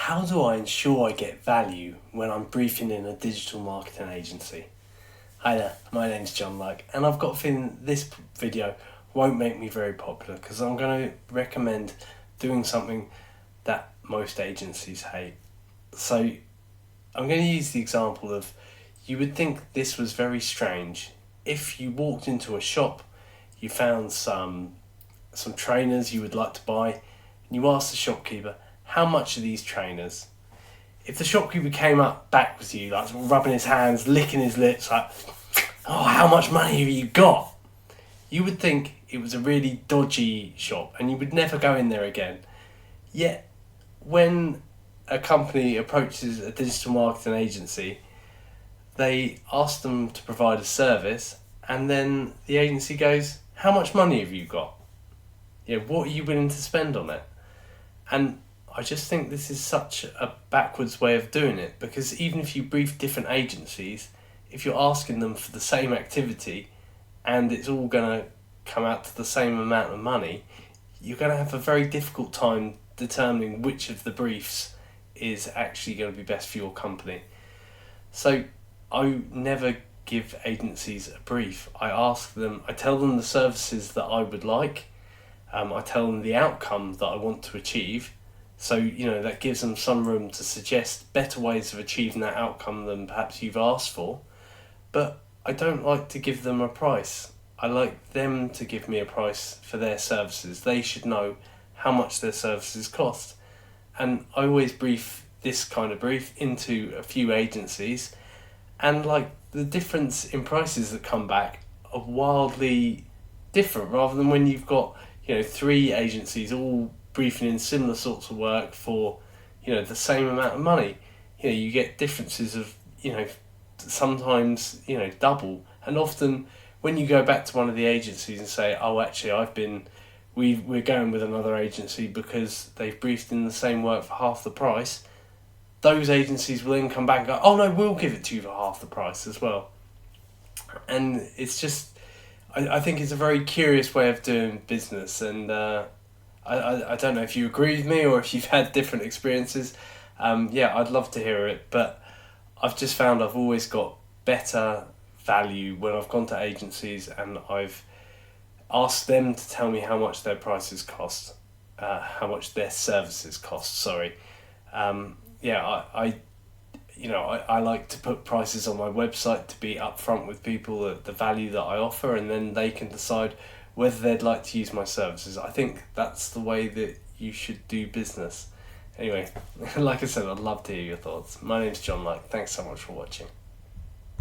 How do I ensure I get value when I'm briefing in a digital marketing agency? Hi there, my name's John Luck, and I've got a feeling this video won't make me very popular because I'm going to recommend doing something that most agencies hate. So I'm going to use the example of, you would think this was very strange if you walked into a shop, you found some trainers you would like to buy, and you asked the shopkeeper, how much are these trainers? If the shopkeeper came up back with you, like rubbing his hands, licking his lips, like, oh, how much money have you got? You would think it was a really dodgy shop and you would never go in there again. Yet, when a company approaches a digital marketing agency, they ask them to provide a service, and then the agency goes, how much money have you got? What are you willing to spend on it? And I just think this is such a backwards way of doing it, because even if you brief different agencies, if you're asking them for the same activity and it's all going to come out to the same amount of money, you're going to have a very difficult time determining which of the briefs is actually going to be best for your company. So I never give agencies a brief. I tell them the services that I would like, I tell them the outcome that I want to achieve. So, that gives them some room to suggest better ways of achieving that outcome than perhaps you've asked for. But I don't like to give them a price. I like them to give me a price for their services. They should know how much their services cost. And I always brief this kind of brief into a few agencies, and the difference in prices that come back are wildly different, rather than when you've got, 3 agencies all briefing in similar sorts of work for, the same amount of money. You get differences of, sometimes, double. And often when you go back to one of the agencies and say, oh, actually we're going with another agency because they've briefed in the same work for half the price, those agencies will then come back and go, oh no, we'll give it to you for half the price as well. And it's just, I think it's a very curious way of doing business, and I don't know if you agree with me or if you've had different experiences. I'd love to hear it, but I've just found I've always got better value when I've gone to agencies and I've asked them to tell me how much their prices cost, how much their services cost, sorry. I like to put prices on my website to be upfront with people, the value that I offer, and then they can decide whether they'd like to use my services. I think that's the way that you should do business. Anyway, like I said, I'd love to hear your thoughts. My name's John Luck. Thanks so much for watching.